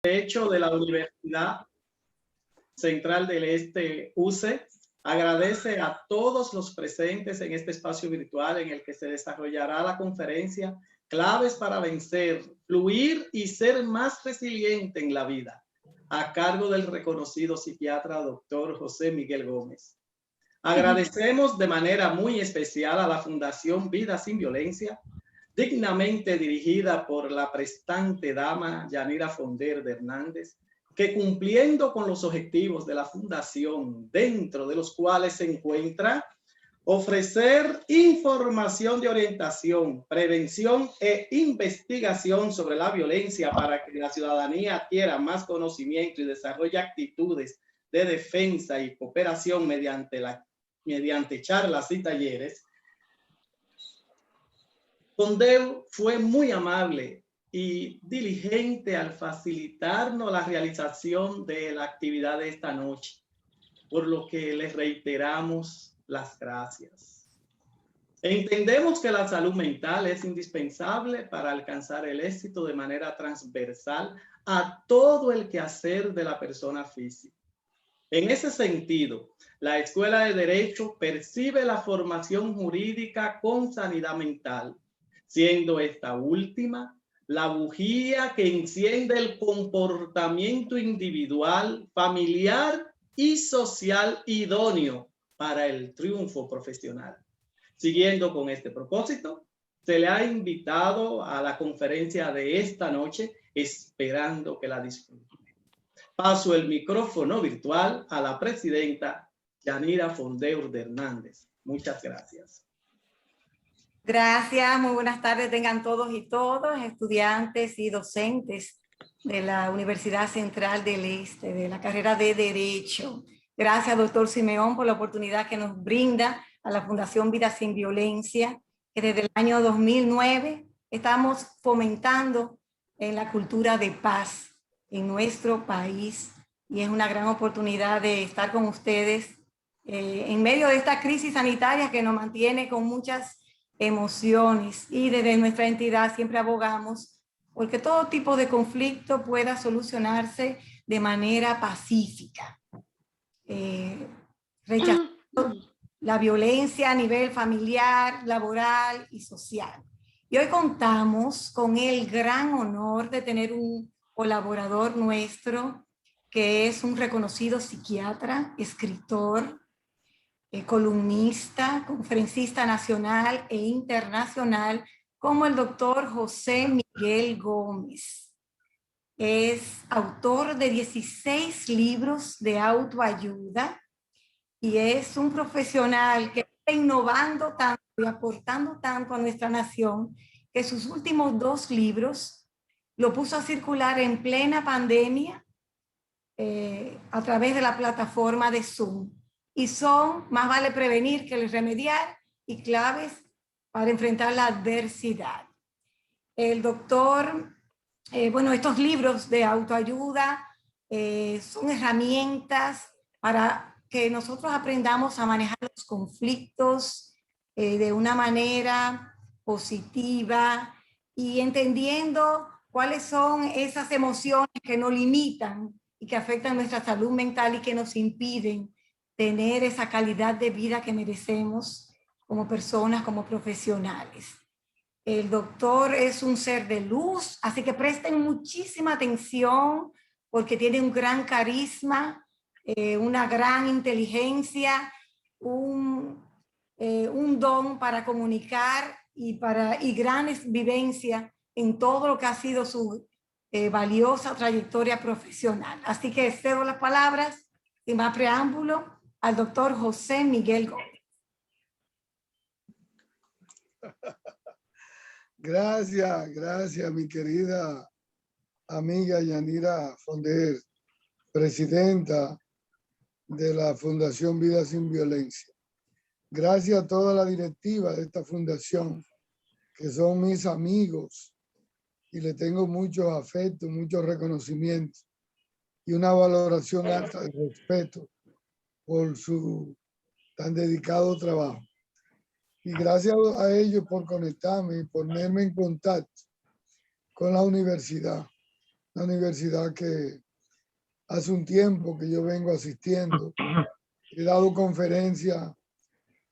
Derecho de la Universidad Central del Este, UCE, agradece a todos los presentes en este espacio virtual en el que se desarrollará la conferencia Claves para vencer, fluir y ser más resiliente en la vida, a cargo del reconocido psiquiatra Dr. José Miguel Gómez. Agradecemos de manera muy especial a la Fundación Vida Sin Violencia, dignamente dirigida por la prestante dama Yanira Fonder de Hernández, que cumpliendo con los objetivos de la fundación, dentro de los cuales se encuentra ofrecer información de orientación, prevención e investigación sobre la violencia para que la ciudadanía adquiera más conocimiento y desarrolle actitudes de defensa y cooperación mediante charlas y talleres. Fondeu fue muy amable y diligente al facilitarnos la realización de la actividad de esta noche, por lo que les reiteramos las gracias. Entendemos que la salud mental es indispensable para alcanzar el éxito de manera transversal a todo el quehacer de la persona física. En ese sentido, la Escuela de Derecho percibe la formación jurídica con sanidad mental, siendo esta última la bujía que enciende el comportamiento individual, familiar y social idóneo para el triunfo profesional. Siguiendo con este propósito, se le ha invitado a la conferencia de esta noche, esperando que la disfruten. Paso el micrófono virtual a la presidenta Yanira Fondeur de Hernández. Muchas gracias. Gracias, muy buenas tardes tengan todos y todas, estudiantes y docentes de la Universidad Central del Este, de la carrera de Derecho. Gracias, doctor Simeón, por la oportunidad que nos brinda a la Fundación Vida Sin Violencia, que desde el año 2009 estamos fomentando en la cultura de paz en nuestro país. Y es una gran oportunidad de estar con ustedes en medio de esta crisis sanitaria que nos mantiene con muchas emociones. Y desde nuestra entidad siempre abogamos porque todo tipo de conflicto pueda solucionarse de manera pacífica. Rechazando la violencia a nivel familiar, laboral y social. Y hoy contamos con el gran honor de tener un colaborador nuestro que es un reconocido psiquiatra, escritor, columnista, conferencista nacional e internacional, como el doctor José Miguel Gómez. Es autor de 16 libros de autoayuda y es un profesional que está innovando tanto y aportando tanto a nuestra nación que sus últimos 2 libros lo puso a circular en plena pandemia a través de la plataforma de Zoom. Y son Más vale prevenir que remediar y claves para enfrentar la adversidad. El doctor, bueno, estos libros de autoayuda son herramientas para que nosotros aprendamos a manejar los conflictos de una manera positiva y entendiendo cuáles son esas emociones que nos limitan y que afectan nuestra salud mental y que nos impiden tener esa calidad de vida que merecemos como personas, como profesionales. El doctor es un ser de luz, así que presten muchísima atención porque tiene un gran carisma, una gran inteligencia, un don para comunicar y grandes vivencias en todo lo que ha sido su valiosa trayectoria profesional. Así que cedo las palabras, sin más preámbulo, al doctor José Miguel Gómez. Gracias, mi querida amiga Yanira Fonder, presidenta de la Fundación Vida Sin Violencia. Gracias a toda la directiva de esta fundación, que son mis amigos, y le tengo mucho afecto, mucho reconocimiento y una valoración alta de respeto por su tan dedicado trabajo. Y gracias a ellos por conectarme y ponerme en contacto con la universidad. una universidad que hace un tiempo que yo vengo asistiendo. He dado conferencias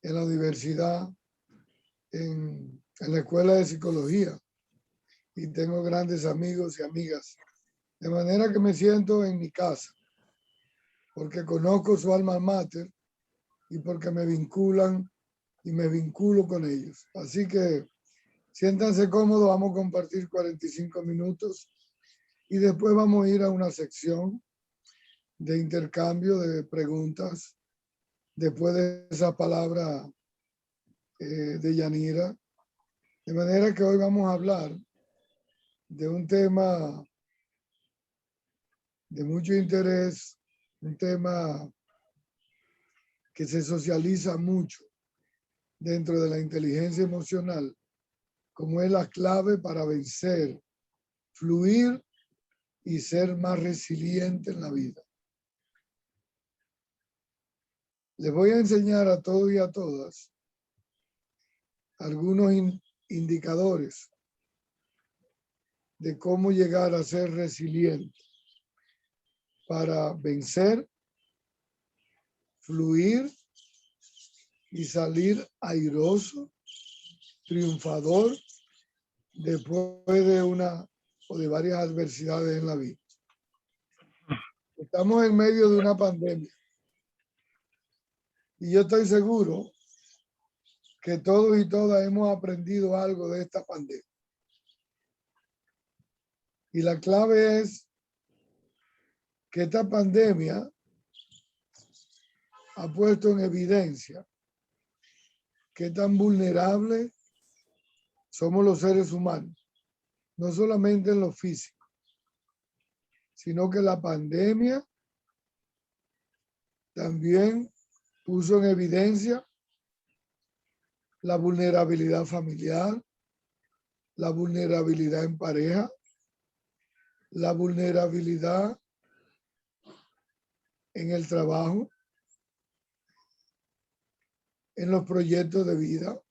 en la universidad, en la escuela de psicología, y tengo grandes amigos y amigas. De manera que me siento en mi casa, porque conozco su alma mater y porque me vinculan y me vinculo con ellos. Así que siéntanse cómodos, vamos a compartir 45 minutos y después vamos a ir a una sección de intercambio de preguntas después de esa palabra de Yanira. De manera que hoy vamos a hablar de un tema de mucho interés, un tema que se socializa mucho dentro de la inteligencia emocional, como es la clave para vencer, fluir y ser más resiliente en la vida. Les voy a enseñar a todos y a todas algunos indicadores de cómo llegar a ser resiliente para vencer, fluir y salir airoso, triunfador después de una o de varias adversidades en la vida. Estamos en medio de una pandemia y yo estoy seguro que todos y todas hemos aprendido algo de esta pandemia. Y la clave es que esta pandemia ha puesto en evidencia qué tan vulnerables somos los seres humanos, no solamente en lo físico, sino que la pandemia también puso en evidencia la vulnerabilidad familiar, la vulnerabilidad en pareja, la vulnerabilidad en el trabajo, en los proyectos de vida.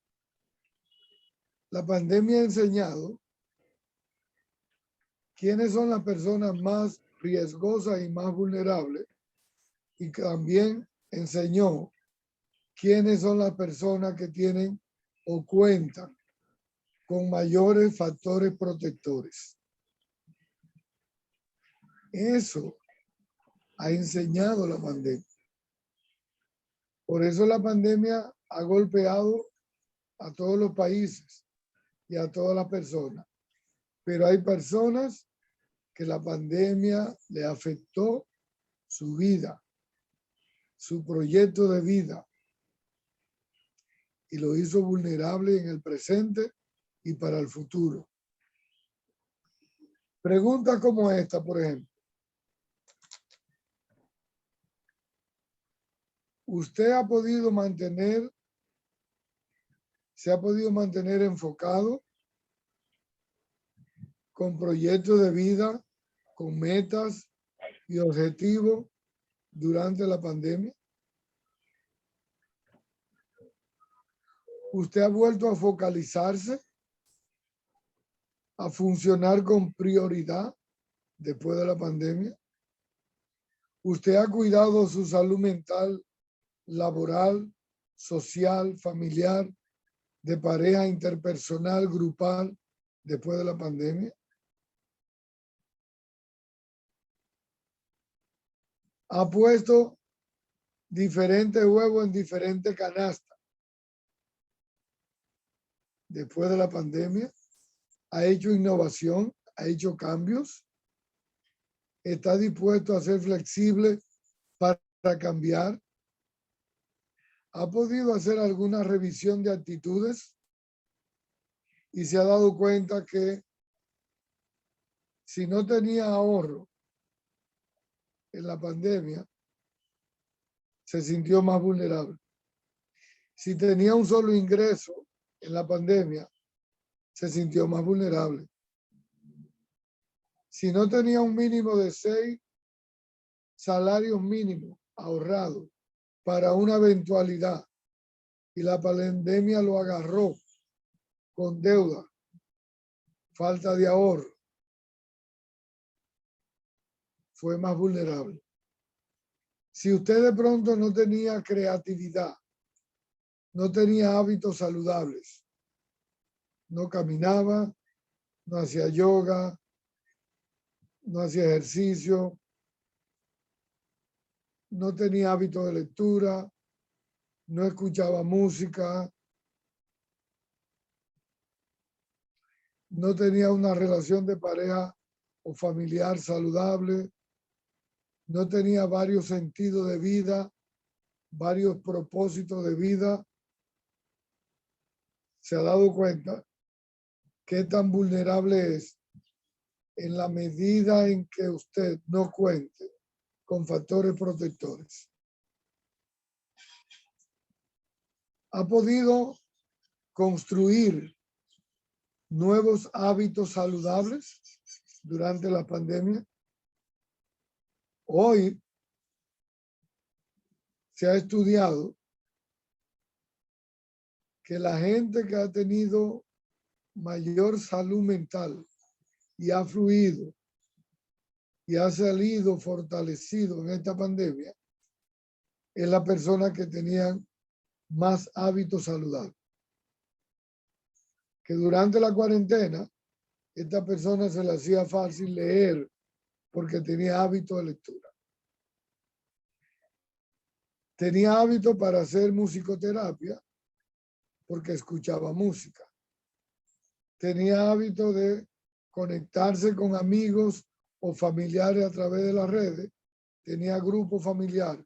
La pandemia ha enseñado quiénes son las personas más riesgosas y más vulnerables, y también enseñó quiénes son las personas que tienen o cuentan con mayores factores protectores. Eso ha enseñado la pandemia. Por eso la pandemia ha golpeado a todos los países y a todas las personas. Pero hay personas que la pandemia le afectó su vida, su proyecto de vida, y lo hizo vulnerable en el presente y para el futuro. Preguntas como esta, por ejemplo. ¿Usted se ha podido mantener enfocado con proyectos de vida, con metas y objetivos durante la pandemia? ¿Usted ha vuelto a focalizarse, a funcionar con prioridad después de la pandemia? ¿Usted ha cuidado su salud mental, laboral, social, familiar, de pareja, interpersonal, grupal, después de la pandemia? ¿Ha puesto diferentes huevos en diferentes canastas después de la pandemia? ¿Ha hecho innovación? ¿Ha hecho cambios? ¿Está dispuesto a ser flexible para cambiar? ¿Ha podido hacer alguna revisión de actitudes? Y se ha dado cuenta que si no tenía ahorro en la pandemia, se sintió más vulnerable. Si tenía un solo ingreso en la pandemia, se sintió más vulnerable. Si no tenía un mínimo de 6 salarios mínimos ahorrados para una eventualidad y la pandemia lo agarró con deuda, falta de ahorro, fue más vulnerable. Si usted de pronto no tenía creatividad, no tenía hábitos saludables, no caminaba, no hacía yoga, no hacía ejercicio, no tenía hábitos de lectura, no escuchaba música, no tenía una relación de pareja o familiar saludable, no tenía varios sentidos de vida, varios propósitos de vida, se ha dado cuenta qué tan vulnerable es en la medida en que usted no cuente con factores protectores. Ha podido construir nuevos hábitos saludables durante la pandemia. Hoy se ha estudiado que la gente que ha tenido mayor salud mental y ha fluido y ha salido fortalecido en esta pandemia es la persona que tenían más hábitos saludables. Que durante la cuarentena, esta persona se le hacía fácil leer porque tenía hábito de lectura. Tenía hábito para hacer musicoterapia porque escuchaba música. Tenía hábito de conectarse con amigos o familiares a través de las redes. Tenía grupo familiar.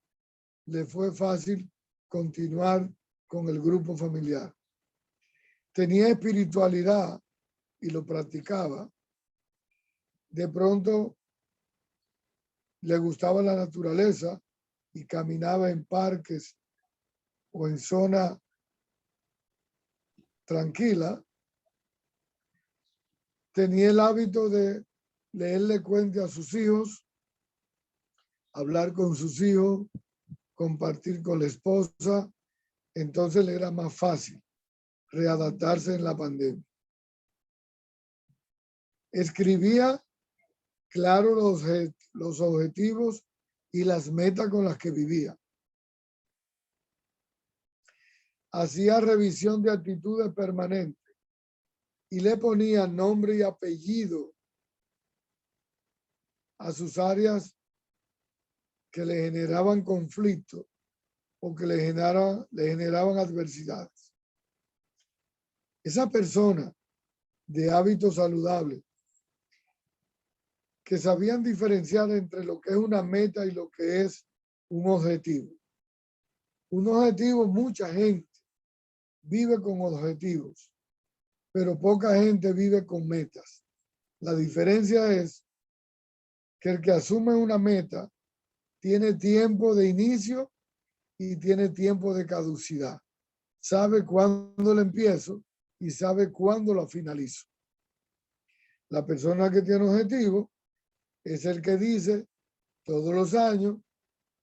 Le fue fácil continuar con el grupo familiar. Tenía espiritualidad y lo practicaba. De pronto le gustaba la naturaleza y caminaba en parques o en zona tranquila. Tenía el hábito de leerle cuentos a sus hijos, hablar con sus hijos, compartir con la esposa. Entonces le era más fácil readaptarse en la pandemia. Escribía claro los objetivos y las metas con las que vivía. Hacía revisión de actitudes permanentes y le ponía nombre y apellido a sus áreas que le generaban conflicto o que le generaban adversidades. Esa persona de hábitos saludables que sabían diferenciar entre lo que es una meta y lo que es un objetivo. Un objetivo, mucha gente vive con objetivos, pero poca gente vive con metas. La diferencia es que el que asume una meta tiene tiempo de inicio y tiene tiempo de caducidad. Sabe cuándo lo empiezo y sabe cuándo lo finalizo. La persona que tiene objetivo es el que dice todos los años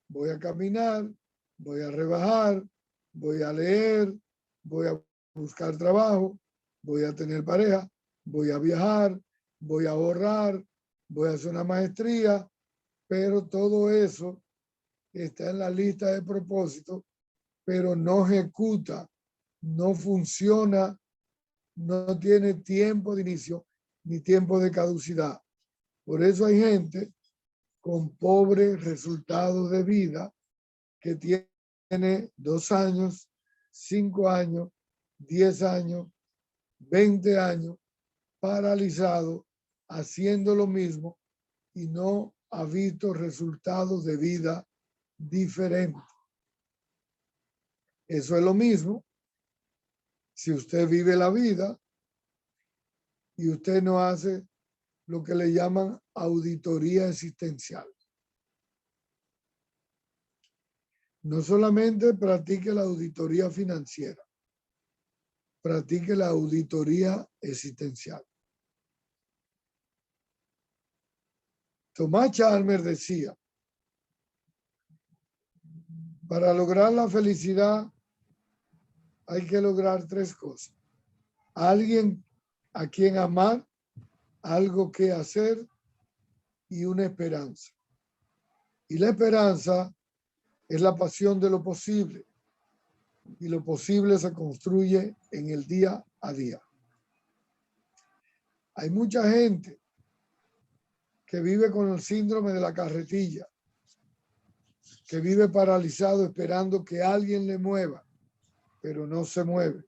voy a caminar, voy a rebajar, voy a leer, voy a buscar trabajo, voy a tener pareja, voy a viajar, voy a ahorrar, voy a hacer una maestría, pero todo eso está en la lista de propósitos, pero no ejecuta, no funciona, no tiene tiempo de inicio ni tiempo de caducidad. Por eso hay gente con pobres resultados de vida que tiene 2 años, 5 años, 10 años, 20 años paralizado haciendo lo mismo y no ha visto resultados de vida diferentes. Eso es lo mismo si usted vive la vida y usted no hace lo que le llaman auditoría existencial. No solamente practique la auditoría financiera, practique la auditoría existencial. Thomas Chalmers decía, para lograr la felicidad hay que lograr 3 cosas. Alguien a quien amar, algo que hacer y una esperanza. Y la esperanza es la pasión de lo posible. Y lo posible se construye en el día a día. Hay mucha gente que vive con el síndrome de la carretilla, que vive paralizado esperando que alguien le mueva, pero no se mueve.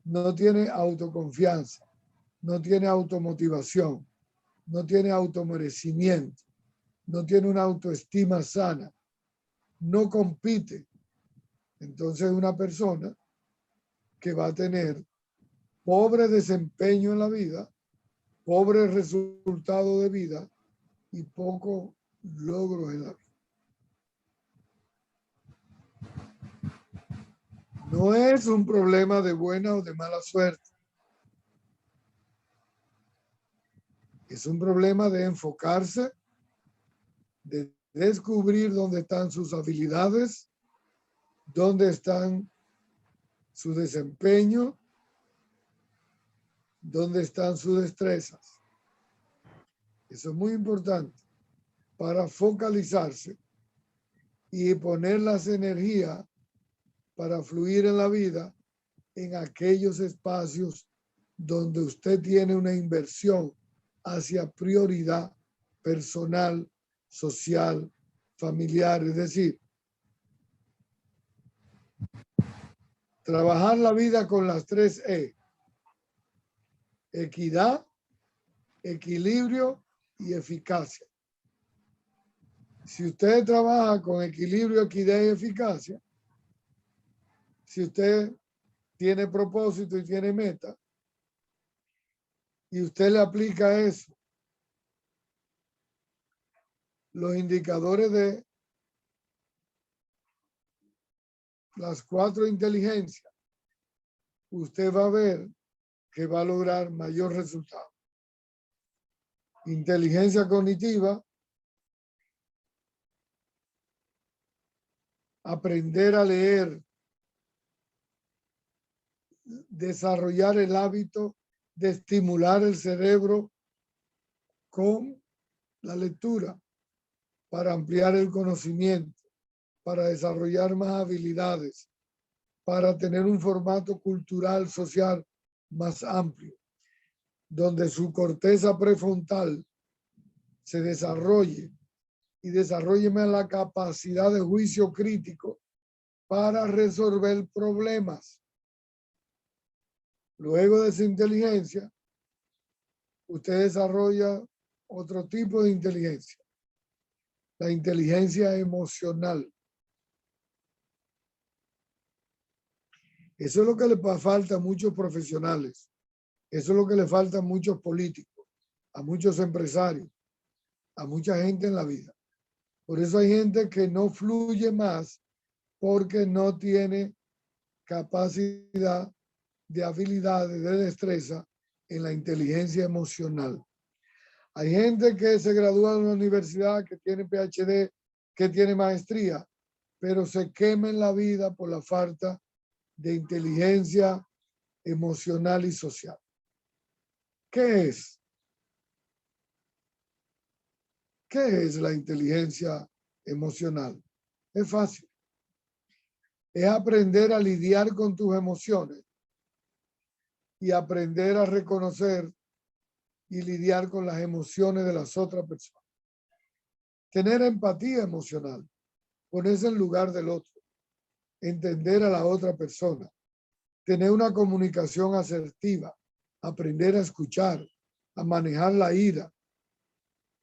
No tiene autoconfianza, no tiene automotivación, no tiene automerecimiento, no tiene una autoestima sana, no compite. Entonces es una persona que va a tener pobre desempeño en la vida, pobre resultado de vida y poco logro en la vida. No es un problema de buena o de mala suerte. Es un problema de enfocarse, de descubrir dónde están sus habilidades, dónde están su desempeño, dónde están sus destrezas. Eso es muy importante para focalizarse y poner las energías para fluir en la vida en aquellos espacios donde usted tiene una inversión hacia prioridad personal, social, familiar. Es decir, trabajar la vida con las 3 E. Equidad, equilibrio y eficacia. Si usted trabaja con equilibrio, equidad y eficacia, si usted tiene propósito y tiene meta, y usted le aplica eso, los indicadores de las 4 inteligencias, usted va a ver que va a lograr mayor resultado. Inteligencia cognitiva, aprender a leer, desarrollar el hábito de estimular el cerebro con la lectura para ampliar el conocimiento, para desarrollar más habilidades, para tener un formato cultural, social más amplio, donde su corteza prefrontal se desarrolle y desarrolle más la capacidad de juicio crítico para resolver problemas. Luego de esa inteligencia, usted desarrolla otro tipo de inteligencia, la inteligencia emocional. Eso es lo que le falta a muchos profesionales. Eso es lo que le falta a muchos políticos, a muchos empresarios, a mucha gente en la vida. Por eso hay gente que no fluye más porque no tiene capacidad de habilidades, de destreza en la inteligencia emocional. Hay gente que se gradúa en una universidad, que tiene PhD, que tiene maestría, pero se quema en la vida por la falta de inteligencia emocional y social. ¿Qué es? ¿Qué es la inteligencia emocional? Es fácil. Es aprender a lidiar con tus emociones y aprender a reconocer y lidiar con las emociones de las otras personas. Tener empatía emocional, ponerse en lugar del otro, entender a la otra persona, tener una comunicación asertiva, aprender a escuchar, a manejar la ira,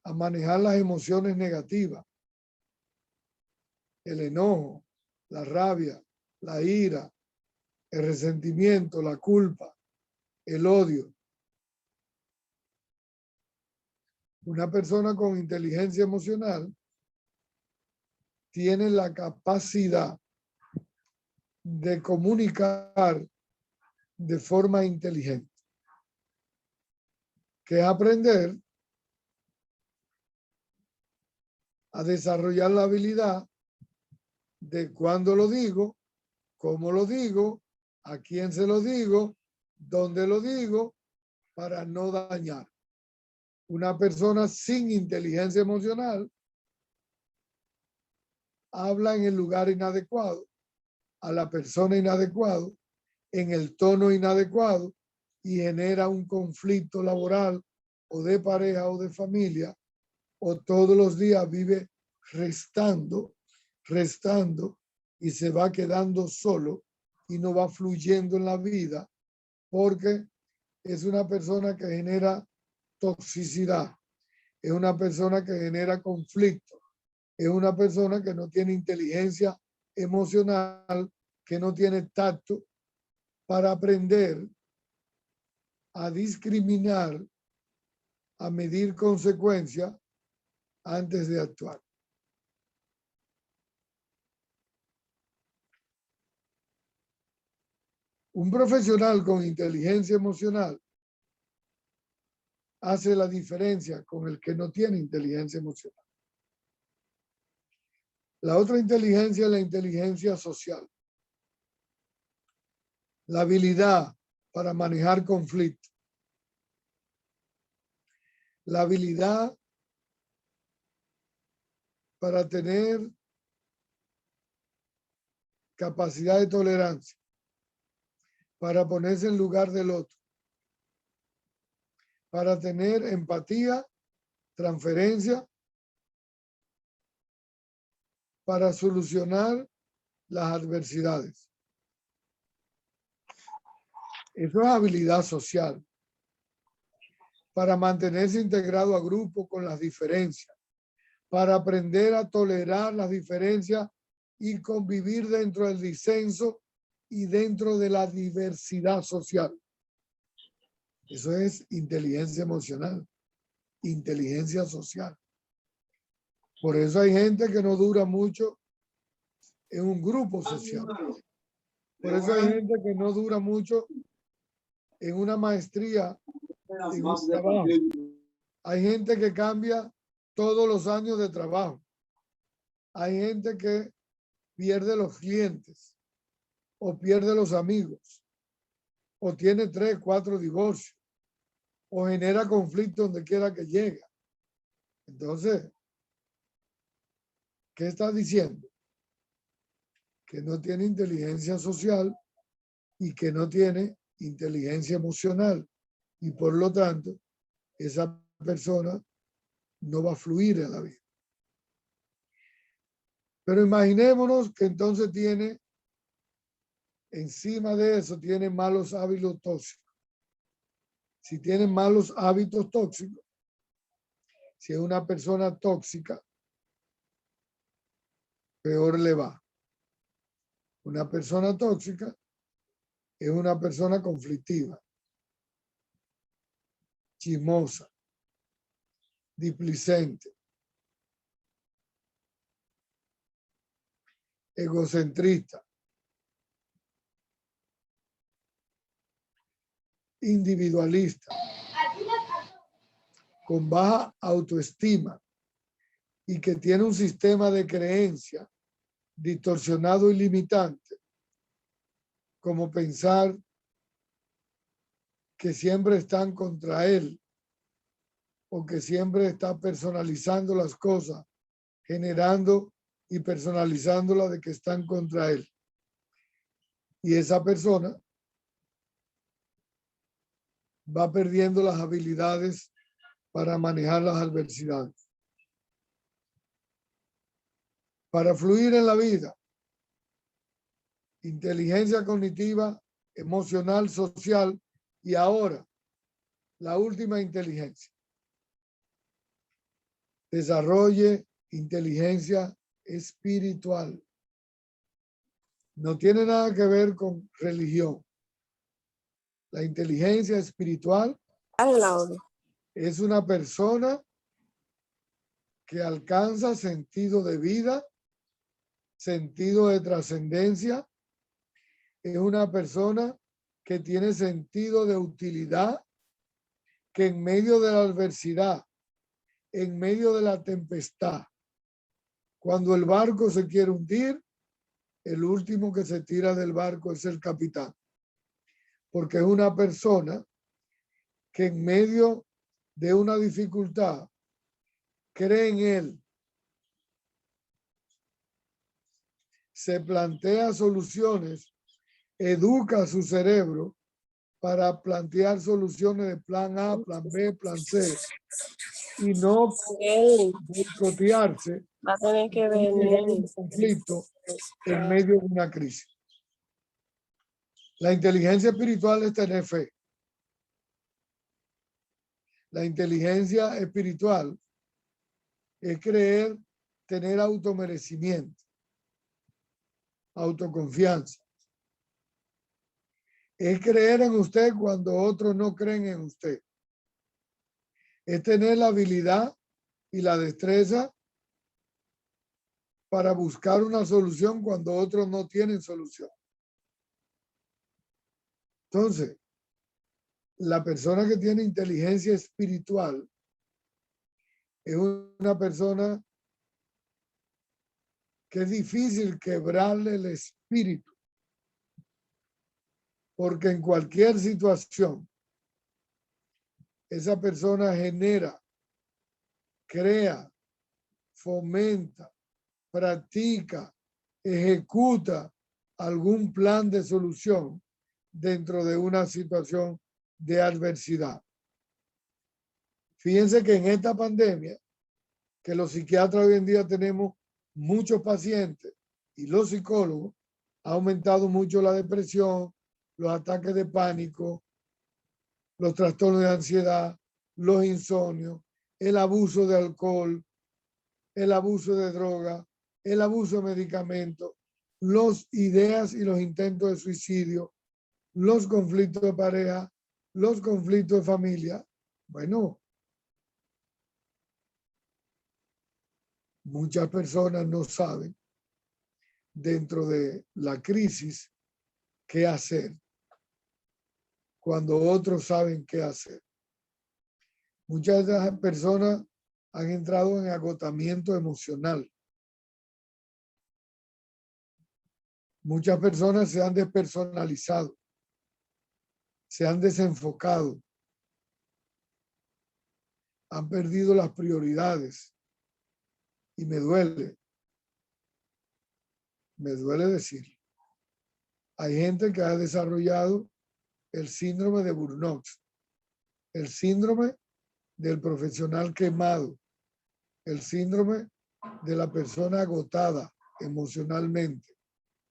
a manejar las emociones negativas, el enojo, la rabia, la ira, el resentimiento, la culpa, el odio. Una persona con inteligencia emocional tiene la capacidad de comunicar de forma inteligente, que es aprender a desarrollar la habilidad de cuándo lo digo, cómo lo digo, a quién se lo digo, dónde lo digo, para no dañar. Una persona sin inteligencia emocional habla en el lugar inadecuado, a la persona inadecuado, en el tono inadecuado y genera un conflicto laboral o de pareja o de familia, o todos los días vive restando y se va quedando solo y no va fluyendo en la vida porque es una persona que genera toxicidad, es una persona que genera conflicto, es una persona que no tiene inteligencia emocional, que no tiene tacto para aprender a discriminar, a medir consecuencias antes de actuar. Un profesional con inteligencia emocional hace la diferencia con el que no tiene inteligencia emocional. La otra inteligencia es la inteligencia social. La habilidad para manejar conflictos. La habilidad para tener capacidad de tolerancia, para ponerse en lugar del otro, para tener empatía, transferencia, para solucionar las adversidades. Eso es habilidad social. Para mantenerse integrado a grupo con las diferencias, para aprender a tolerar las diferencias y convivir dentro del disenso y dentro de la diversidad social. Eso es inteligencia emocional, inteligencia social. Por eso hay gente que no dura mucho en un grupo social. Por eso hay gente que no dura mucho en una maestría, en un trabajo. Hay gente que cambia todos los años de trabajo. Hay gente que pierde los clientes o pierde los amigos o tiene 3, 4 divorcios o genera conflicto donde quiera que llega. Entonces, ¿qué está diciendo? Que no tiene inteligencia social y que no tiene inteligencia emocional. Y por lo tanto, esa persona no va a fluir en la vida. Pero imaginémonos que entonces tiene, encima de eso, tiene malos hábitos tóxicos. Si tiene malos hábitos tóxicos, si es una persona tóxica, peor le va. Una persona tóxica es una persona conflictiva, chismosa, displicente, egocentrista, individualista, con baja autoestima y que tiene un sistema de creencia distorsionado y limitante, como pensar que siempre están contra él o que siempre está personalizando las cosas, generando y personalizándolas de que están contra él. Y esa persona va perdiendo las habilidades para manejar las adversidades. Para fluir en la vida, inteligencia cognitiva, emocional, social y ahora la última inteligencia. Desarrolle inteligencia espiritual. No tiene nada que ver con religión. La inteligencia espiritual es una persona que alcanza sentido de vida, sentido de trascendencia. Es una persona que tiene sentido de utilidad, que en medio de la adversidad, en medio de la tempestad, cuando el barco se quiere hundir, el último que se tira del barco es el capitán. Porque es una persona que en medio de una dificultad cree en él, se plantea soluciones, educa a su cerebro para plantear soluciones de plan A, plan B, plan C, y no boicotearse, Va a tener que no llegar a un venir. conflicto en medio de una crisis. La inteligencia espiritual es tener fe. La inteligencia espiritual es creer, tener automerecimiento, autoconfianza. Es creer en usted cuando otros no creen en usted. Es tener la habilidad y la destreza para buscar una solución cuando otros no tienen solución. Entonces, la persona que tiene inteligencia espiritual es una persona que es difícil quebrarle el espíritu, porque en cualquier situación esa persona genera, crea, fomenta, practica, ejecuta algún plan de solución dentro de una situación de adversidad. Fíjense que en esta pandemia, que los psiquiatras hoy en día tenemos muchos pacientes y los psicólogos, ha aumentado mucho la depresión, los ataques de pánico, los trastornos de ansiedad, los insomnios, el abuso de alcohol, el abuso de droga, el abuso de medicamentos, las ideas y los intentos de suicidio, los conflictos de pareja, los conflictos de familia. Bueno, muchas personas no saben dentro de la crisis qué hacer cuando otros saben qué hacer. Muchas de las personas han entrado en agotamiento emocional. Muchas personas se han despersonalizado, se han desenfocado, han perdido las prioridades. Y me duele decir, hay gente que ha desarrollado el síndrome de burnout, el síndrome del profesional quemado, el síndrome de la persona agotada emocionalmente,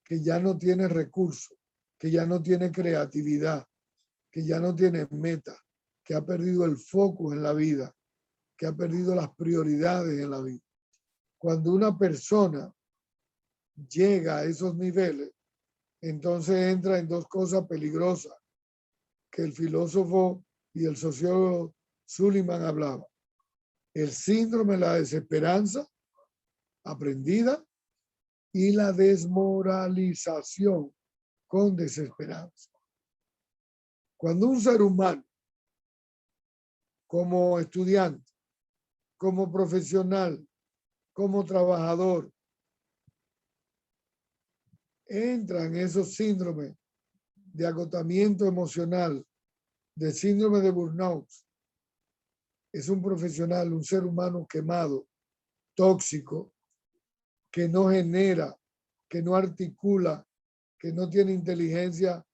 que ya no tiene recursos, que ya no tiene creatividad, que ya no tiene meta, que ha perdido el foco en la vida, que ha perdido las prioridades en la vida. Cuando una persona llega a esos niveles, entonces entra en dos cosas peligrosas que el filósofo y el sociólogo Suleiman hablaba. El síndrome de la desesperanza aprendida y la desmoralización con desesperanza. Cuando un ser humano, como estudiante, como profesional, como trabajador, entra en esos síndromes de agotamiento emocional, de síndrome de burnout, es un profesional, un ser humano quemado, tóxico, que no genera, que no articula, que no tiene inteligencia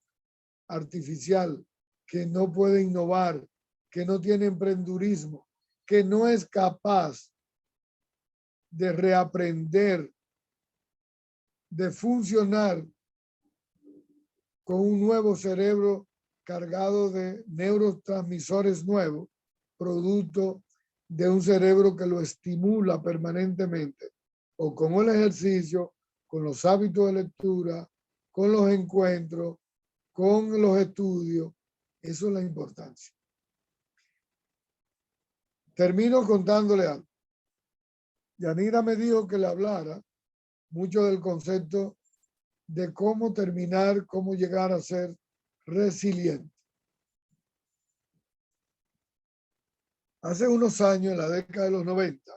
artificial, que no puede innovar, que no tiene emprendurismo, que no es capaz de reaprender, de funcionar con un nuevo cerebro cargado de neurotransmisores nuevos, producto de un cerebro que lo estimula permanentemente, o con el ejercicio, con los hábitos de lectura, con los encuentros, con los estudios. Eso es la importancia. Termino contándole algo. Yanira me dijo que le hablara mucho del concepto de cómo terminar, cómo llegar a ser resiliente. Hace unos años, en la década de los 90,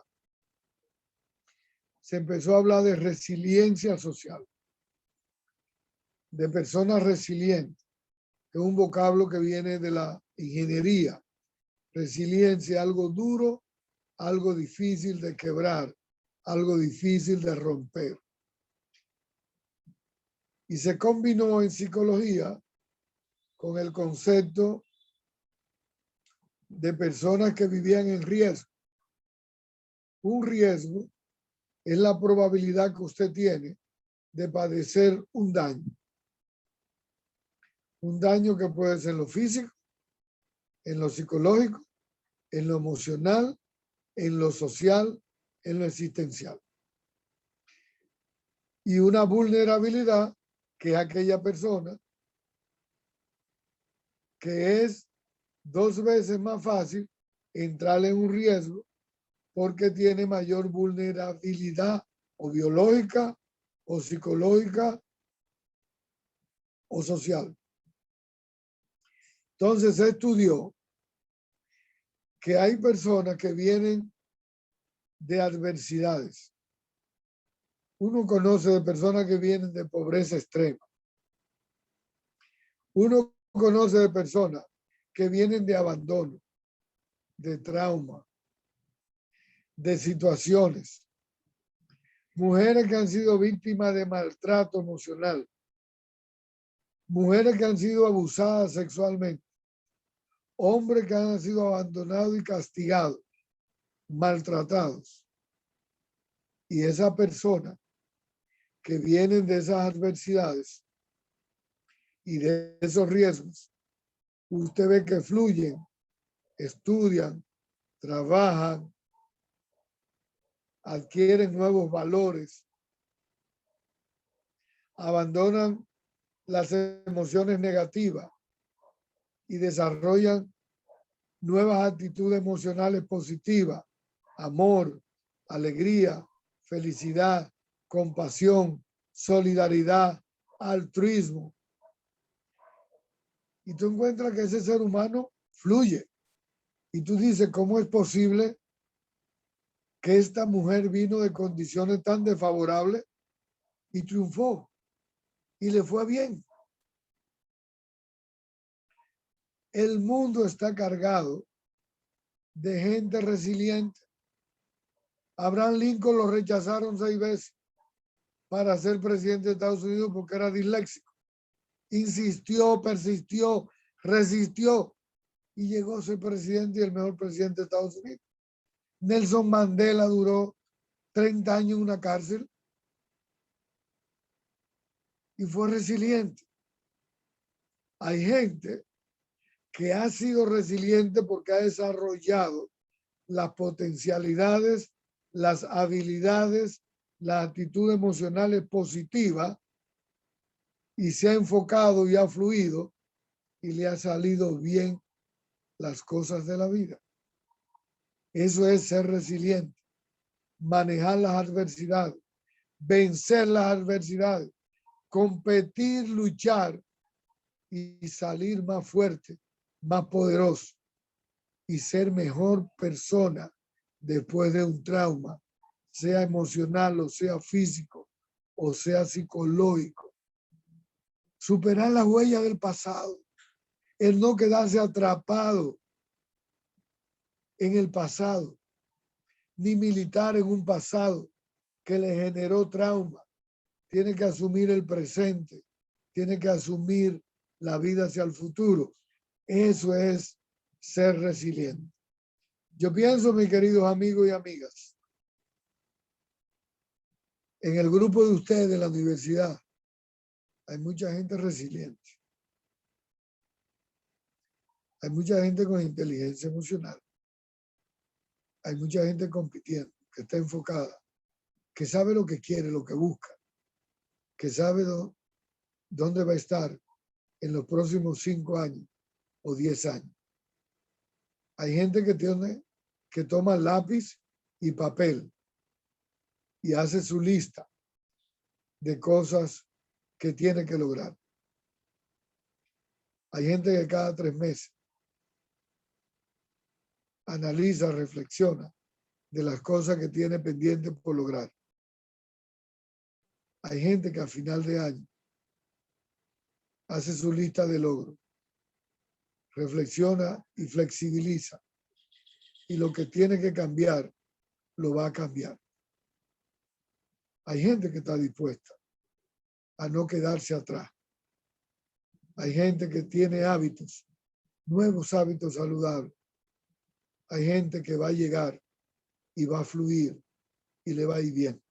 se empezó a hablar de resiliencia social, de personas resilientes, que es un vocablo que viene de la ingeniería. Resiliencia, algo duro, algo difícil de quebrar, algo difícil de romper. y se combinó en psicología con el concepto de personas que vivían en riesgo. Un riesgo es la probabilidad que usted tiene de padecer un daño. Un daño que puede ser en lo físico, en lo psicológico, en lo emocional, en lo social, en lo existencial. Y una vulnerabilidad que es aquella persona que es 2 veces más fácil entrar en un riesgo porque tiene mayor vulnerabilidad o biológica o psicológica o social. Entonces se estudió que hay personas que vienen de adversidades. Uno conoce de personas que vienen de pobreza extrema. Uno conoce de personas que vienen de abandono, de trauma, de situaciones. Mujeres que han sido víctimas de maltrato emocional. Mujeres que han sido abusadas sexualmente. Hombres que han sido abandonados y castigados, maltratados. Y esa persona que vienen de esas adversidades y de esos riesgos, usted ve que fluyen, estudian, trabajan, adquieren nuevos valores, abandonan las emociones negativas y desarrollan nuevas actitudes emocionales positivas, amor, alegría, felicidad, compasión, solidaridad, altruismo. Y tú encuentras que ese ser humano fluye. Y tú dices, ¿cómo es posible que esta mujer vino de condiciones tan desfavorables y triunfó y le fue bien? El mundo está cargado de gente resiliente. Abraham Lincoln lo rechazaron 6 veces para ser presidente de Estados Unidos porque era disléxico. Insistió, persistió, resistió y llegó a ser presidente y el mejor presidente de Estados Unidos. Nelson Mandela duró 30 años en una cárcel y fue resiliente. Hay gente que ha sido resiliente porque ha desarrollado las potencialidades, las habilidades, las actitudes emocionales positivas y se ha enfocado y ha fluido y le ha salido bien las cosas de la vida. Eso es ser resiliente, manejar las adversidades, vencer las adversidades, competir, luchar y salir más fuerte, más poderoso y ser mejor persona después de un trauma, sea emocional o sea físico o sea psicológico. Superar las huellas del pasado, el no quedarse atrapado en el pasado, ni militar en un pasado que le generó trauma. Tiene que asumir el presente, tiene que asumir la vida hacia el futuro. Eso es ser resiliente. Yo pienso, mis queridos amigos y amigas, en el grupo de ustedes de la universidad hay mucha gente resiliente. Hay mucha gente con inteligencia emocional. Hay mucha gente compitiendo, que está enfocada, que sabe lo que quiere, lo que busca, que sabe dónde va a estar en los próximos 5 años o 10 años. Hay gente que toma lápiz y papel y hace su lista de cosas que tiene que lograr. Hay gente que cada 3 meses analiza, reflexiona de las cosas que tiene pendientes por lograr. Hay gente que a final de año hace su lista de logros, reflexiona y flexibiliza. Y lo que tiene que cambiar, lo va a cambiar. Hay gente que está dispuesta a no quedarse atrás. Hay gente que tiene hábitos, nuevos hábitos saludables. Hay gente que va a llegar y va a fluir y le va a ir bien.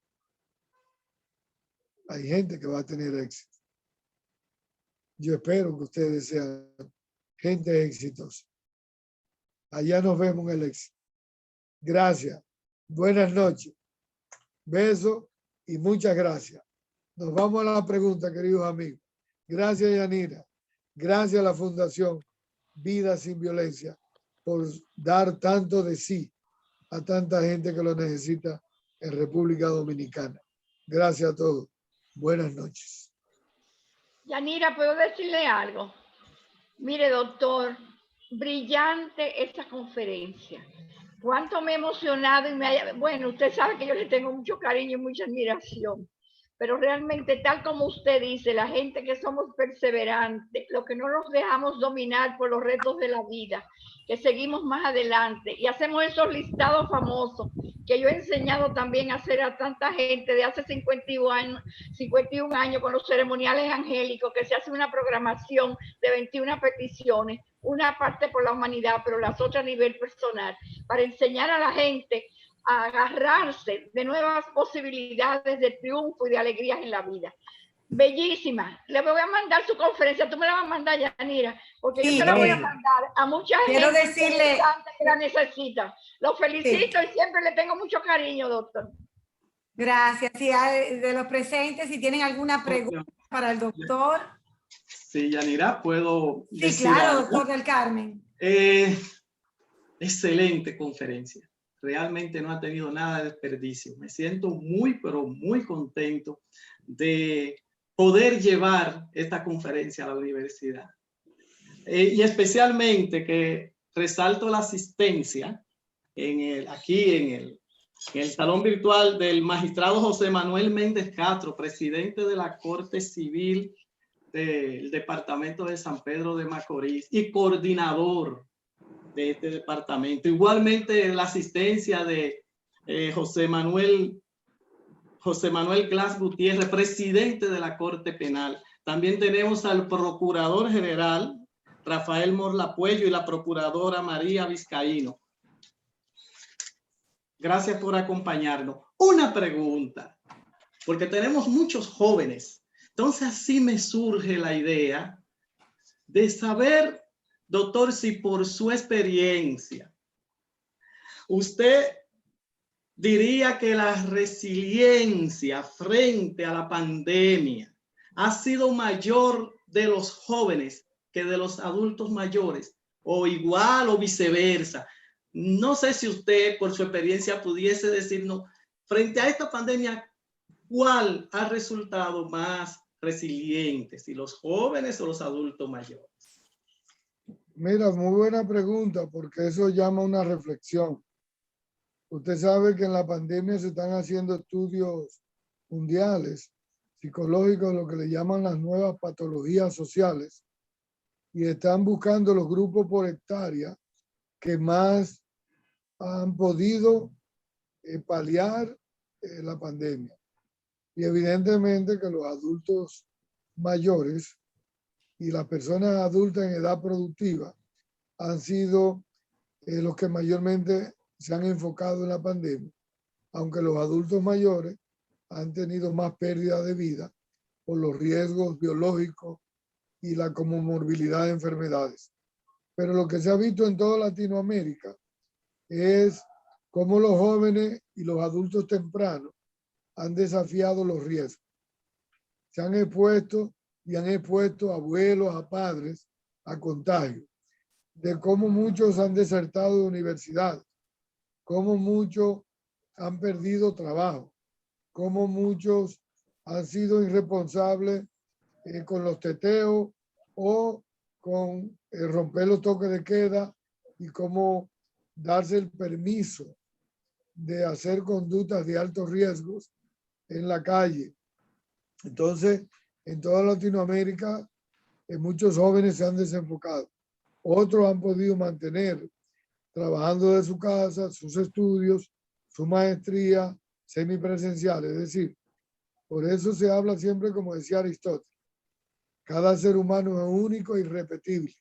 Hay gente que va a tener éxito. Yo espero que ustedes sean gente exitosa. Allá nos vemos en el éxito. Gracias. Buenas noches. Besos y muchas gracias. Nos vamos a la pregunta, queridos amigos. Gracias, Yanira. Gracias a la Fundación Vida Sin Violencia por dar tanto de sí a tanta gente que lo necesita en República Dominicana. Gracias a todos. Buenas noches. Yanira, ¿puedo decirle algo? Mire, doctor, brillante esta conferencia. Cuánto me he emocionado y bueno, usted sabe que yo le tengo mucho cariño y mucha admiración, pero realmente tal como usted dice, la gente que somos perseverantes, lo que no nos dejamos dominar por los retos de la vida, que seguimos más adelante y hacemos esos listados famosos que yo he enseñado también a hacer a tanta gente de hace 51 años con los ceremoniales angélicos, que se hace una programación de 21 peticiones, una parte por la humanidad, pero las otras a nivel personal, para enseñar a la gente a agarrarse de nuevas posibilidades de triunfo y de alegrías en la vida. Bellísima. Le voy a mandar su conferencia. Tú me la vas a mandar, Yanira, porque sí, yo se la voy a mandar a mucha gente que la necesita. Lo felicito y siempre le tengo mucho cariño, doctor. Gracias. Si hay de los presentes, si tienen alguna pregunta para el doctor. Sí, Yanira, puedo decir. Sí, claro, algo. Doctor del Carmen. Excelente conferencia. Realmente no ha tenido nada de desperdicio. Me siento muy, pero muy contento de poder llevar esta conferencia a la universidad. Y especialmente que resalto la asistencia aquí en el salón virtual del magistrado José Manuel Méndez Castro, presidente de la Corte Civil del Departamento de San Pedro de Macorís y coordinador de este departamento. Igualmente la asistencia de José Manuel Glass Gutiérrez, presidente de la Corte Penal. También tenemos al Procurador General Rafael Morla Puello y la Procuradora María Vizcaíno. Gracias por acompañarnos. Una pregunta, porque tenemos muchos jóvenes. Entonces así me surge la idea de saber, doctor, si por su experiencia usted diría que la resiliencia frente a la pandemia ha sido mayor de los jóvenes que de los adultos mayores, o igual o viceversa. No sé si usted por su experiencia pudiese decirnos, frente a esta pandemia, ¿cuál ha resultado más resiliente? ¿Si los jóvenes o los adultos mayores? Mira, muy buena pregunta, porque eso llama a una reflexión. Usted sabe que en la pandemia se están haciendo estudios mundiales, psicológicos, lo que le llaman las nuevas patologías sociales, y están buscando los grupos por hectárea que más han podido paliar la pandemia. Y evidentemente que los adultos mayores y las personas adultas en edad productiva han sido los que mayormente se han enfocado en la pandemia, aunque los adultos mayores han tenido más pérdida de vida por los riesgos biológicos y la comorbilidad de enfermedades. Pero lo que se ha visto en toda Latinoamérica es cómo los jóvenes y los adultos tempranos han desafiado los riesgos. Se han expuesto y han expuesto a abuelos, a padres, a contagio. De cómo muchos han desertado de universidades, cómo muchos han perdido trabajo, cómo muchos han sido irresponsables con los teteos o con romper los toques de queda y cómo darse el permiso de hacer conductas de altos riesgos en la calle. Entonces, en toda Latinoamérica, muchos jóvenes se han desenfocado. Otros han podido mantener trabajando de su casa, sus estudios, su maestría semipresencial. Es decir, Por eso se habla siempre, como decía Aristóteles, cada ser humano es único e irrepetible.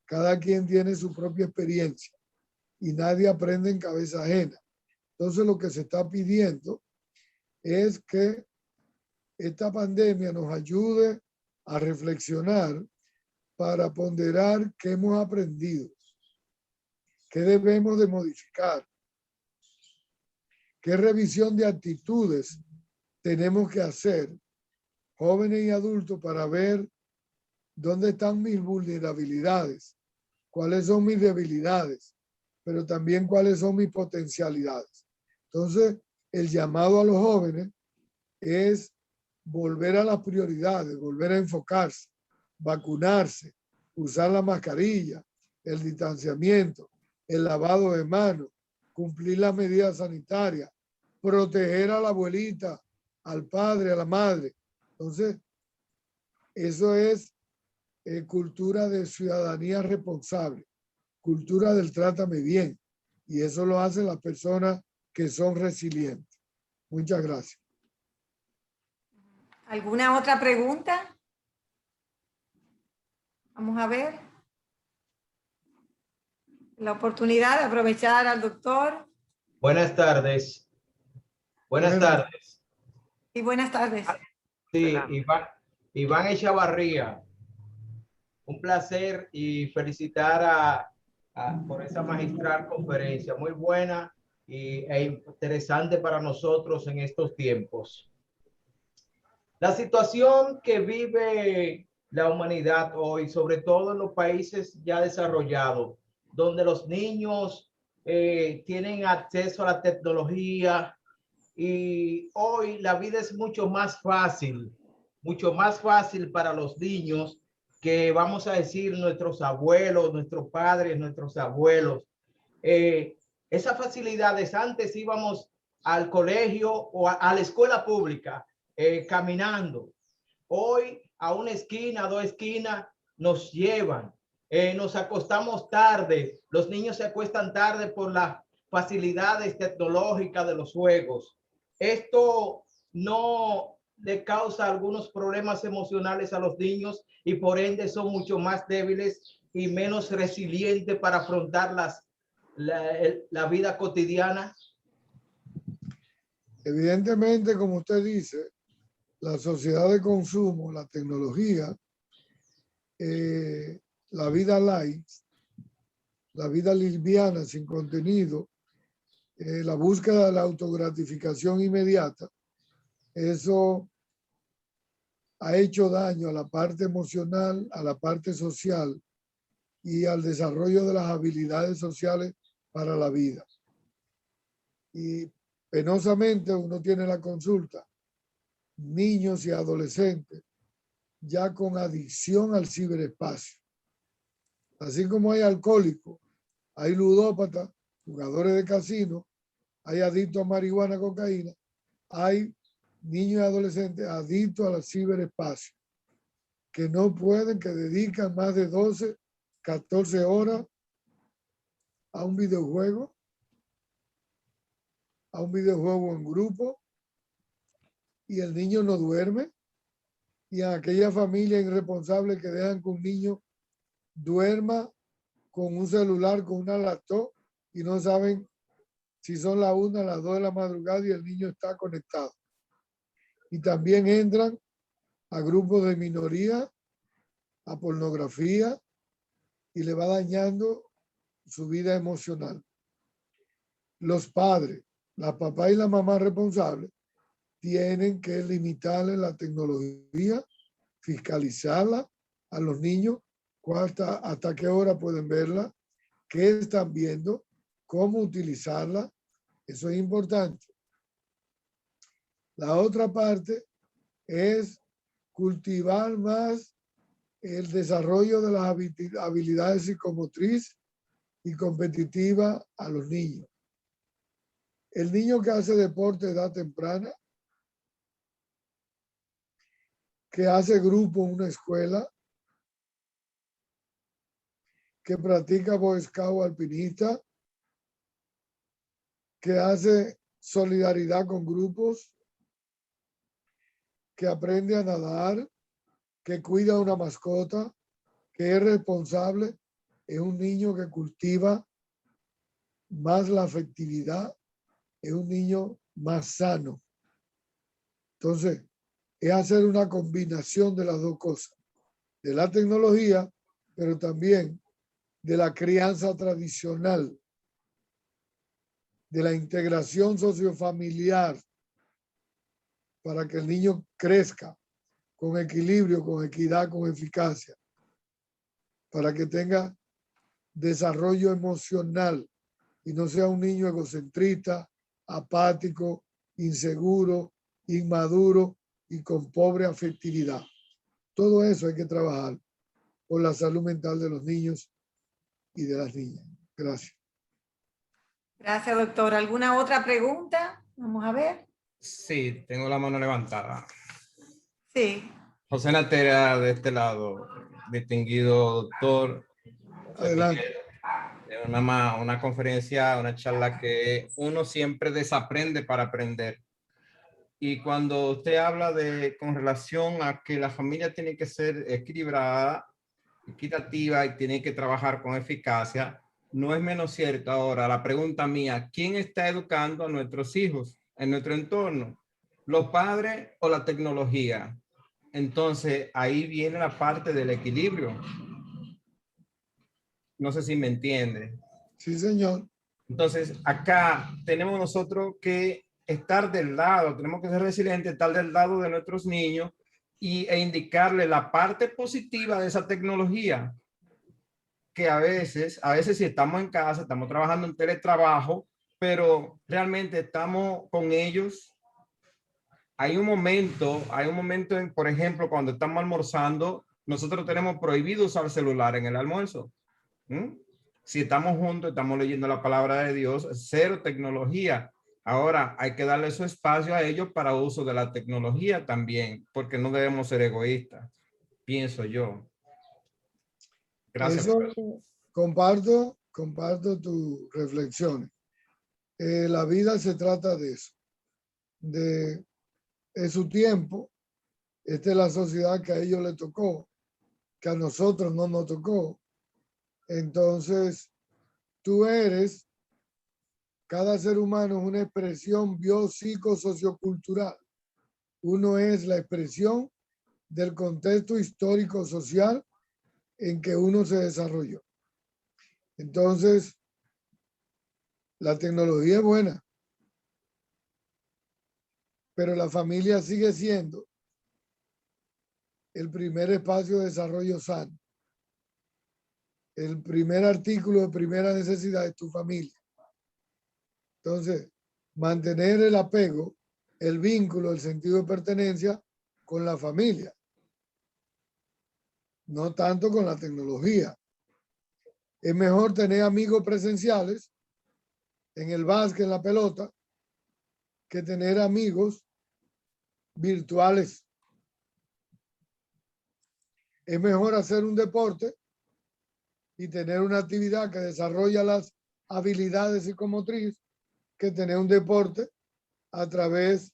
Cada quien tiene su propia experiencia y nadie aprende en cabeza ajena. Entonces lo que se está pidiendo es que esta pandemia nos ayude a reflexionar para ponderar qué hemos aprendido, qué debemos de modificar, qué revisión de actitudes tenemos que hacer, jóvenes y adultos, para ver dónde están mis vulnerabilidades, cuáles son mis debilidades, pero también cuáles son mis potencialidades. Entonces, el llamado a los jóvenes es volver a las prioridades, volver a enfocarse, vacunarse, usar la mascarilla, el distanciamiento, el lavado de manos, cumplir las medidas sanitarias, proteger a la abuelita, al padre, a la madre. Entonces, eso es cultura de ciudadanía responsable, cultura del trátame bien. Y eso lo hacen las personas que son resilientes. Muchas gracias. ¿Alguna otra pregunta? Vamos a ver. La oportunidad de aprovechar al doctor. Buenas tardes. Buenas tardes. Y buenas tardes. Sí, Iván Echavarría. Un placer y felicitar por esa magistral conferencia. Muy buena e interesante para nosotros en estos tiempos. La situación que vive la humanidad hoy, sobre todo en los países ya desarrollados, donde los niños tienen acceso a la tecnología y hoy la vida es mucho más fácil para los niños que, vamos a decir, nuestros abuelos, nuestros padres, nuestros abuelos. Esas facilidades, antes íbamos al colegio o a la escuela pública caminando. Hoy a una esquina, 2 esquinas nos llevan. Nos acostamos tarde, los niños se acuestan tarde por las facilidades tecnológicas de los juegos. Esto no le causa algunos problemas emocionales a los niños y por ende son mucho más débiles y menos resilientes para afrontar la vida cotidiana. Evidentemente, como usted dice, la sociedad de consumo, la tecnología, la vida light, la vida liviana sin contenido, la búsqueda de la autogratificación inmediata, eso ha hecho daño a la parte emocional, a la parte social y al desarrollo de las habilidades sociales para la vida. Y penosamente uno tiene la consulta, niños y adolescentes ya con adicción al ciberespacio. Así como hay alcohólicos, hay ludópatas, jugadores de casino, hay adictos a marihuana, cocaína, hay niños y adolescentes adictos al ciberespacio, que no pueden, que dedican más de 12, 14 horas a un videojuego en grupo, y el niño no duerme, y en aquella familia irresponsable que dejan que un niño duerma con un celular, con una laptop, y no saben si son las 1, las 2 de la madrugada y el niño está conectado. Y también entran a grupos de minoría, a pornografía, y le va dañando su vida emocional. Los padres, la papá y la mamá responsables, tienen que limitarle la tecnología, fiscalizarla a los niños, hasta qué hora pueden verla, qué están viendo, cómo utilizarla. Eso es importante. La otra parte es cultivar más el desarrollo de las habilidades psicomotriz y competitiva a los niños. El niño que hace deporte de edad temprana, que hace grupo en una escuela, que practica Boy Scout alpinista, que hace solidaridad con grupos, que aprende a nadar, que cuida una mascota, que es responsable, es un niño que cultiva más la afectividad, es un niño más sano. Entonces, es hacer una combinación de las dos cosas, de la tecnología, pero también de la crianza tradicional, de la integración sociofamiliar, para que el niño crezca con equilibrio, con equidad, con eficacia, para que tenga desarrollo emocional y no sea un niño egocentrista, apático, inseguro, inmaduro y con pobre afectividad. Todo eso hay que trabajar por la salud mental de los niños y de las niñas. Gracias. Gracias, doctor. ¿Alguna otra pregunta? Vamos a ver. Sí, tengo la mano levantada. Sí. José Natera, de este lado, distinguido doctor. Adelante. Una conferencia, una charla que uno siempre desaprende para aprender. Y cuando usted habla con relación a que la familia tiene que ser equilibrada, equitativa y tiene que trabajar con eficacia, no es menos cierto. Ahora, la pregunta mía, ¿quién está educando a nuestros hijos en nuestro entorno? ¿Los padres o la tecnología? Entonces, ahí viene la parte del equilibrio. No sé si me entiende. Sí, señor. Entonces, acá tenemos nosotros que estar del lado, tenemos que ser resilientes, estar del lado de nuestros niños e indicarle la parte positiva de esa tecnología, que a veces si estamos en casa, estamos trabajando en teletrabajo, pero realmente estamos con ellos. Hay un momento por ejemplo, cuando estamos almorzando, nosotros tenemos prohibido usar celular en el almuerzo. Si estamos juntos, estamos leyendo la palabra de Dios, cero tecnología. Ahora hay que darle su espacio a ellos para uso de la tecnología también, porque no debemos ser egoístas, pienso yo. Gracias. Eso comparto tus reflexiones. La vida se trata de eso, de su tiempo. Esta es la sociedad que a ellos les tocó, que a nosotros no nos tocó. Entonces, tú eres, cada ser humano es una expresión biopsicosociocultural. Uno es la expresión del contexto histórico social en que uno se desarrolló. Entonces, la tecnología es buena, pero la familia sigue siendo el primer espacio de desarrollo sano. El primer artículo de primera necesidad es tu familia. Entonces, mantener el apego, el vínculo, el sentido de pertenencia con la familia, no tanto con la tecnología. Es mejor tener amigos presenciales en el básquet, en la pelota, que tener amigos virtuales. Es mejor hacer un deporte y tener una actividad que desarrolla las habilidades psicomotrices que tener un deporte a través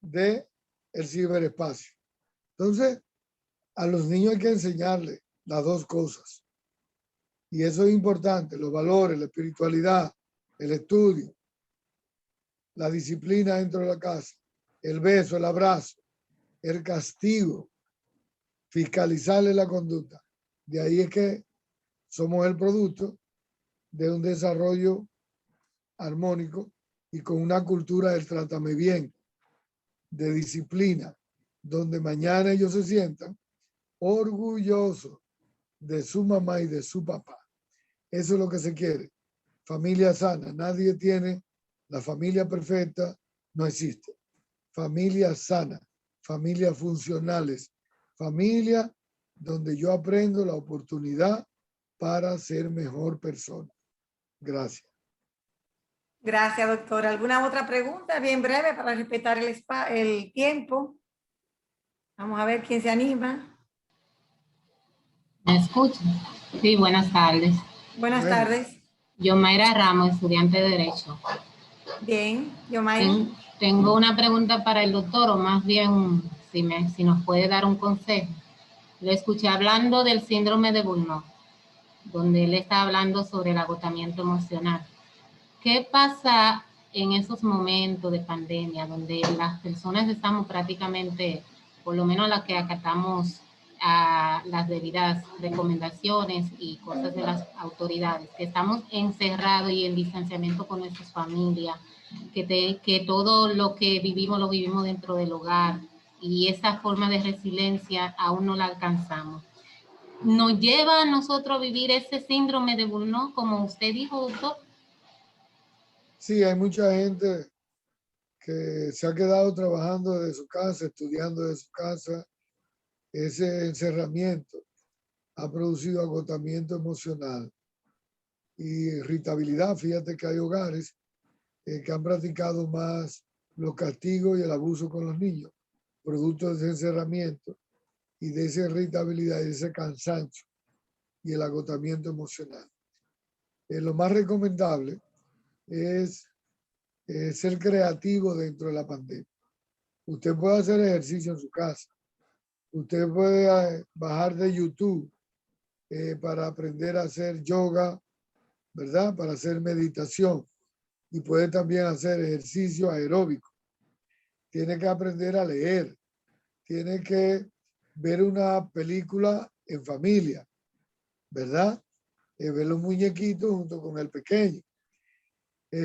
de el ciberespacio. Entonces, a los niños hay que enseñarles las dos cosas. Y eso es importante, los valores, la espiritualidad, el estudio, la disciplina dentro de la casa, el beso, el abrazo, el castigo, fiscalizarle la conducta. De ahí es que somos el producto de un desarrollo armónico y con una cultura del trátame bien, de disciplina, donde mañana ellos se sientan orgullosos de su mamá y de su papá. Eso es lo que se quiere. Familia sana. Nadie tiene la familia perfecta, no existe. Familia sana, familias funcionales, familia donde yo aprendo la oportunidad para ser mejor persona. Gracias. Gracias, doctor. ¿Alguna otra pregunta? Bien breve para respetar el tiempo. Vamos a ver quién se anima. ¿Me escuchan? Sí, buenas tardes. Buenas tardes. Yomaira Ramos, estudiante de Derecho. Bien, Yomaira. Tengo una pregunta para el doctor, o más bien si nos puede dar un consejo. Lo escuché hablando del síndrome de Burnout, donde él está hablando sobre el agotamiento emocional. ¿Qué pasa en esos momentos de pandemia, donde las personas estamos prácticamente, por lo menos las que acatamos a las debidas recomendaciones y cosas de las autoridades, que estamos encerrados y en distanciamiento con nuestras familias, que todo lo que vivimos lo vivimos dentro del hogar, y esa forma de resiliencia aún no la alcanzamos? ¿Nos lleva a nosotros a vivir ese síndrome de Burnout, como usted dijo, doctor? Sí, hay mucha gente que se ha quedado trabajando desde su casa, estudiando desde su casa. Ese encerramiento ha producido agotamiento emocional y irritabilidad. Fíjate que hay hogares que han practicado más los castigos y el abuso con los niños, producto de ese encerramiento y de esa irritabilidad y de ese cansancio y el agotamiento emocional. Lo más recomendable es ser creativo dentro de la pandemia. Usted puede hacer ejercicio en su casa. Usted puede bajar de YouTube para aprender a hacer yoga, ¿verdad? Para hacer meditación. Y puede también hacer ejercicio aeróbico. Tiene que aprender a leer. Tiene que ver una película en familia, ¿verdad? Ver los muñequitos junto con el pequeño.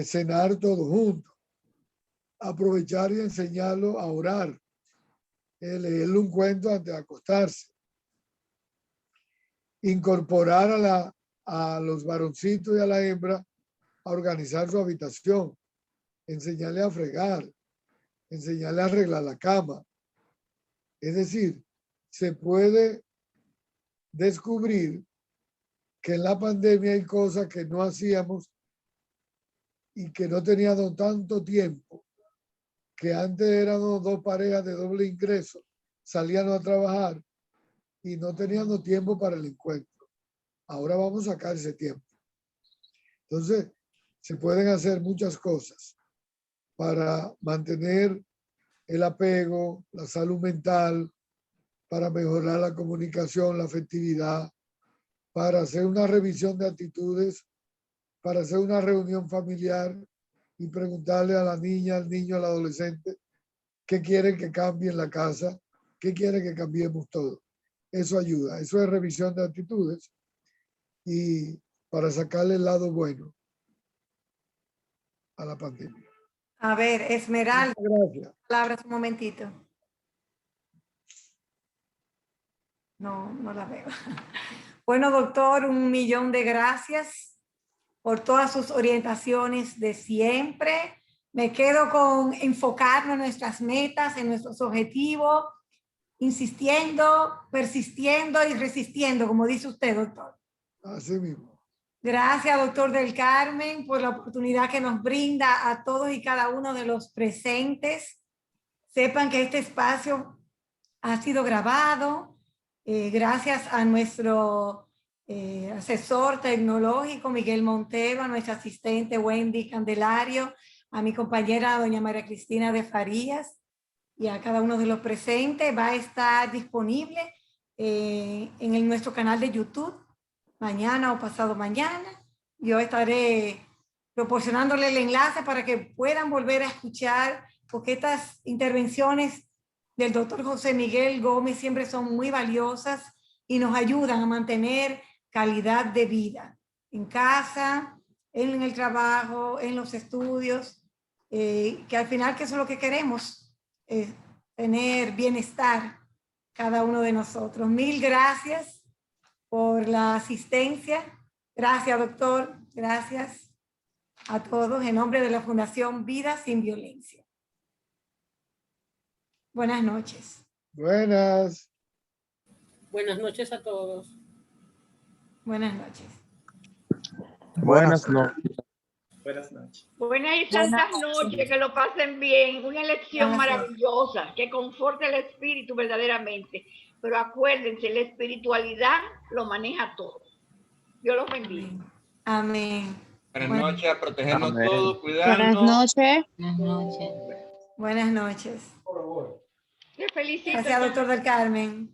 Cenar todos juntos. Aprovechar y enseñarlo a orar. Leerle un cuento antes de acostarse. Incorporar a los varoncitos y a la hembra a organizar su habitación. Enseñarle a fregar. Enseñarle a arreglar la cama. Es decir, se puede descubrir que en la pandemia hay cosas que no hacíamos y que no teníamos tanto tiempo, que antes éramos dos parejas de doble ingreso, salían a trabajar y no teníamos tiempo para el encuentro. Ahora vamos a sacar ese tiempo. Entonces, se pueden hacer muchas cosas para mantener el apego, la salud mental, para mejorar la comunicación, la afectividad, para hacer una revisión de actitudes, para hacer una reunión familiar y preguntarle a la niña, al niño, al adolescente, qué quiere que cambie en la casa, qué quiere que cambiemos todo. Eso ayuda, eso es revisión de actitudes y para sacarle el lado bueno a la pandemia. A ver, Esmeralda, Gracias. palabras un momentito. No la veo. Bueno, doctor, 1.000.000 de gracias por todas sus orientaciones de siempre. Me quedo con enfocarnos en nuestras metas, en nuestros objetivos, insistiendo, persistiendo y resistiendo, como dice usted, doctor. Así mismo. Gracias, doctor del Carmen, por la oportunidad que nos brinda a todos y cada uno de los presentes. Sepan que este espacio ha sido grabado gracias a nuestro asesor tecnológico, Miguel Montero, a nuestra asistente Wendy Candelario, a mi compañera doña María Cristina de Farías y a cada uno de los presentes. Va a estar disponible en nuestro canal de YouTube mañana o pasado mañana. Yo estaré proporcionándole el enlace para que puedan volver a escuchar, porque estas intervenciones del doctor José Miguel Gómez siempre son muy valiosas y nos ayudan a mantener calidad de vida en casa, en el trabajo, en los estudios, que al final que eso es lo que queremos, tener bienestar cada uno de nosotros. 1.000 gracias por la asistencia. Gracias, doctor. Gracias a todos en nombre de la Fundación Vida Sin Violencia. Buenas noches. Buenas. Buenas noches a todos. Buenas noches. Buenas noches. Buenas noches. Buenas y santas noches, que lo pasen bien. Una elección maravillosa, que conforte el espíritu verdaderamente. Pero acuérdense, la espiritualidad lo maneja todo. Dios los bendiga. Amén. Buenas noches, a protegernos Amén. todos, cuidarnos. Buenas noches. Buenas noches. Buenas noches. Le felicito. Gracias, doctor del Carmen.